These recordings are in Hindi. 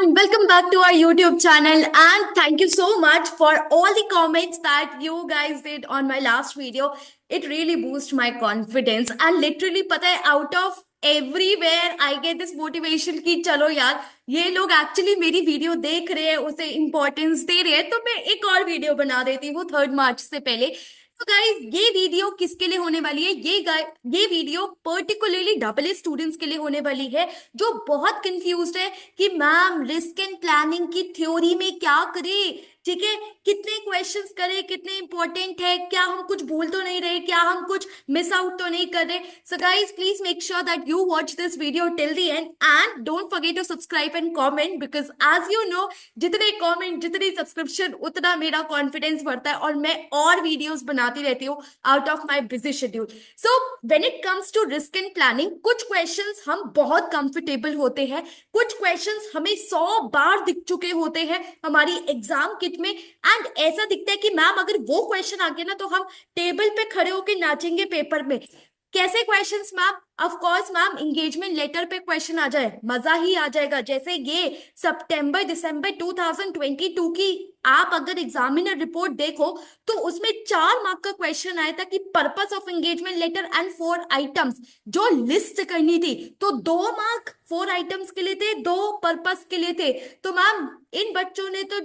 everyone, welcome back to our YouTube channel and thank you so much for all the comments that you guys did on my last video. It really boosts my confidence and literally पता है out of everywhere I get this motivation कि चलो यार ये लोग एक्चुअली मेरी वीडियो देख रहे हैं, उसे इम्पोर्टेंस दे रहे हैं, तो मैं एक और वीडियो बना देती हूँ 3 मार्च से पहले। तो गाइस ये वीडियो किसके लिए होने वाली है? ये video particularly double A students के लिए होने वाली है जो बहुत कंफ्यूज्ड है कि मैम रिस्क एंड प्लानिंग की थ्योरी में क्या करें, ठीक है, कितने क्वेश्चंस करें, कितने इंपॉर्टेंट है, क्या हम कुछ भूल तो नहीं रहे, क्या हम कुछ मिस आउट तो नहीं कर रहे। So guys please make sure that you watch this video till the end and don't forget to subscribe and comment because as you know जितने कमेंट जितनी सब्सक्रिप्शन उतना मेरा कॉन्फिडेंस बढ़ता है और मैं और वीडियोस बनाती रहती हूँ out of my busy schedule. So when it comes to risk and planning कुछ क्वेश्चंस हम बहुत कंफर्टेबल होते हैं, कुछ क्वेश्चंस हमें 100 बार दिख चुके होते हैं हमारी एग्जाम किट में एंड ऐसा दिखता है कि मैम अगर वो क्वेश्चन आ गया ना तो हम टेबल पे खड़े होकर नाचेंगे पेपर में। कैसे questions ma'am? Of course ma'am engagement letter पे क्वेश्चन आ जाए मजा ही आ जाएगा। जैसे ये सितंबर दिसंबर 2022 की आप अगर एग्जामिनर रिपोर्ट देखो तो उसमें 4 मार्क का क्वेश्चन आया था कि purpose of engagement letter and 4 items जो लिस्ट करनी थी, तो 2 मार्क 4 आइटम्स के लिए थे, 2 पर्पस के लिए थे। तो मैम इन बच्चों ने तो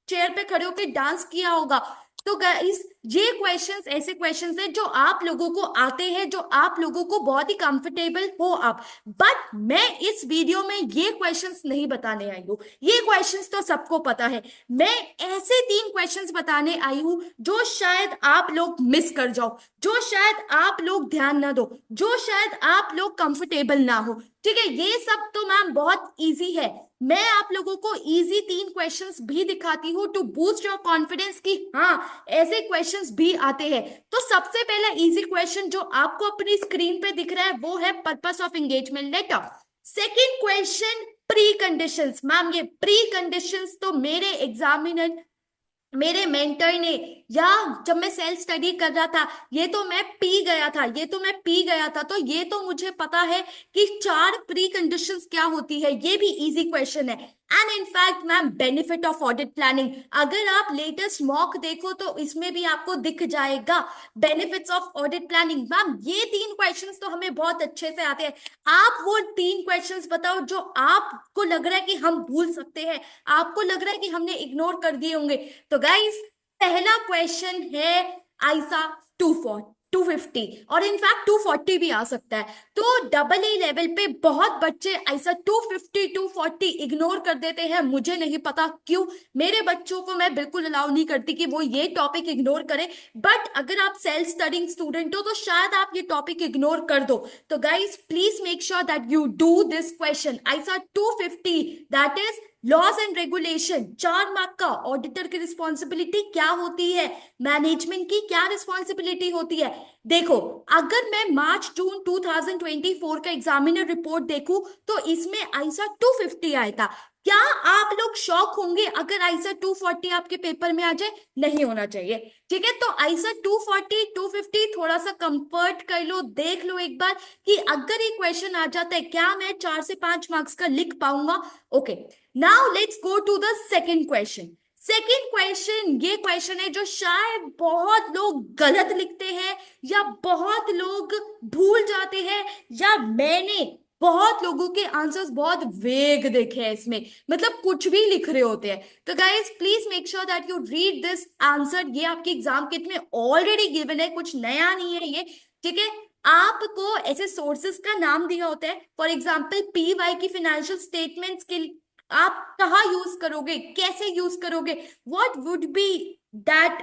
चेयर पे खड़े होकर डांस किया होगा। तो गाइस ये क्वेश्चंस ऐसे क्वेश्चंस हैं जो आप लोगों को आते हैं, जो आप लोगों को बहुत ही कंफर्टेबल हो आप, बट मैं इस वीडियो में ये क्वेश्चंस नहीं बताने आई हूँ। ये क्वेश्चंस तो सबको पता है, मैं ऐसे 3 क्वेश्चंस बताने आई हूँ जो शायद आप लोग मिस कर जाओ, जो शायद आप लोग ध्यान ना दो, जो शायद आप लोग कंफर्टेबल ना हो। ठीक है, ये सब तो मैम बहुत इजी है, मैं आप लोगों को इजी 3 क्वेश्चंस भी दिखाती हूँ टू बूस्ट योर कॉन्फिडेंस कि हाँ ऐसे क्वेश्चंस भी आते हैं। तो सबसे पहला इजी क्वेश्चन जो आपको अपनी स्क्रीन पे दिख रहा है वो है purpose of engagement letter. Second question pre conditions. Ma'am ये प्री कंडीशंस तो मेरे एग्जामिनर मेरे मेंटर ने या जब मैं सेल्फ स्टडी कर रहा था ये तो मैं पी गया था, तो ये तो मुझे पता है कि 4 प्री कंडीशंस क्या होती है। ये भी इजी क्वेश्चन है and in fact ma'am benefit of audit planning अगर आप लेटेस्ट मॉक देखो तो इसमें भी आपको दिख जाएगा benefits of audit planning. Ma'am ये 3 क्वेश्चंस तो हमें बहुत अच्छे से आते हैं, आप वो 3 क्वेश्चंस बताओ जो आपको लग रहा है कि हम भूल सकते हैं, आपको लग रहा है कि हमने इग्नोर कर दिए होंगे। तो गाइस पहला क्वेश्चन है आइसा 250 और इनफैक्ट 240 भी आ सकता है। तो डबल ए लेवल पे बहुत बच्चे ऐसा 250 240 इग्नोर कर देते हैं, मुझे नहीं पता क्यों। मेरे बच्चों को मैं बिल्कुल अलाउ नहीं करती कि वो ये टॉपिक इग्नोर करें, बट अगर आप सेल्फ स्टडिंग स्टूडेंट हो तो शायद आप ये टॉपिक इग्नोर कर दो। तो guys please make sure that you do this question ISA 250 that is laws and regulation. 4 mark का ऑडिटर की रिस्पॉन्सिबिलिटी क्या होती है, मैनेजमेंट की क्या रिस्पॉन्सिबिलिटी होती है। देखो अगर मैं मार्च जून 2024 का एग्जामिनर रिपोर्ट देखूं तो इसमें आइसा 250 आया था। क्या आप लोग शॉक होंगे अगर आइसा 240 आपके पेपर में आ जाए? नहीं होना चाहिए, ठीक है। तो आइसा 240 250 थोड़ा सा कंफर्ट कर लो, देख लो एक बार कि अगर ये क्वेश्चन आ जाता है क्या मैं 4 से 5 मार्क्स का लिख पाऊंगा। Okay now let's go to the second question. Second question ये क्वेश्चन है जो शायद बहुत लोग गलत लिखते हैं या बहुत लोग भूल जाते हैं या मैंने बहुत लोगों के आंसर्स बहुत वेग देखे हैं इसमें, मतलब कुछ भी लिख रहे होते हैं। तो guys please make sure that you read this answer, ये आपकी एग्जाम किट में ऑलरेडी गिवन है, कुछ नया नहीं है ये, ठीक है। आपको ऐसे सोर्सेस का नाम दिया होता है, फॉर एग्जाम्पल पीवाई की फाइनेंशियल स्टेटमेंट्स के आप कहाँ यूज करोगे, कैसे यूज करोगे, what would be that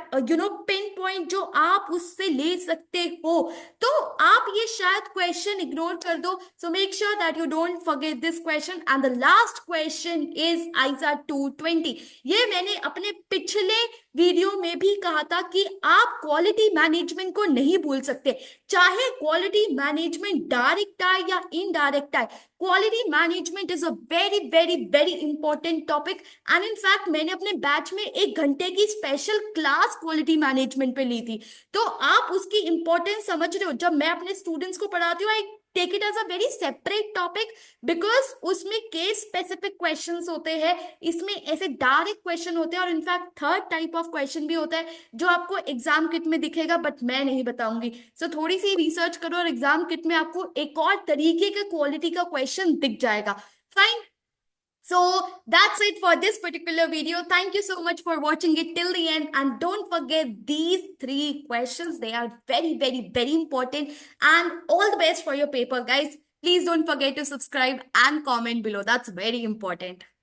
pin point जो आप उससे ले सकते हो। तो आप ये शायद क्वेश्चन इग्नोर कर दो। So make sure that you don't forget this question and the last question is आइसा 220। ये मैंने अपने पिछले वीडियो में भी कहा था कि आप क्वालिटी मैनेजमेंट को नहीं भूल सकते, चाहे क्वालिटी मैनेजमेंट डायरेक्ट आए या इनडायरेक्ट आए। Quality management is a very very very important topic and in fact मैंने अपने बैच में 1 घंटे की स्पेशल क्लास क्वालिटी मैनेजमेंट पे ली थी। तो आप उसकी इंपॉर्टेंस समझ रहे हो, जब मैं अपने स्टूडेंट्स को पढ़ाती हूँ I take it as a very separate topic, because उसमें केस स्पेसिफिक क्वेश्चंस होते हैं, इसमें ऐसे डायरेक्ट क्वेश्चन होते हैं, और in fact third type of question भी होता है जो आपको एग्जाम किट में दिखेगा बट मैं नहीं बताऊंगी। सो थोड़ी सी रिसर्च करो और एग्जाम किट में आपको एक और तरीके के क्वालिटी का क्वेश्चन दिख जाएगा। Fine. So that's it for this particular video. Thank you so much for watching it till the end. And don't forget these three questions. They are very, very, very important. And all the best for your paper, guys. Please don't forget to subscribe and comment below. That's very important.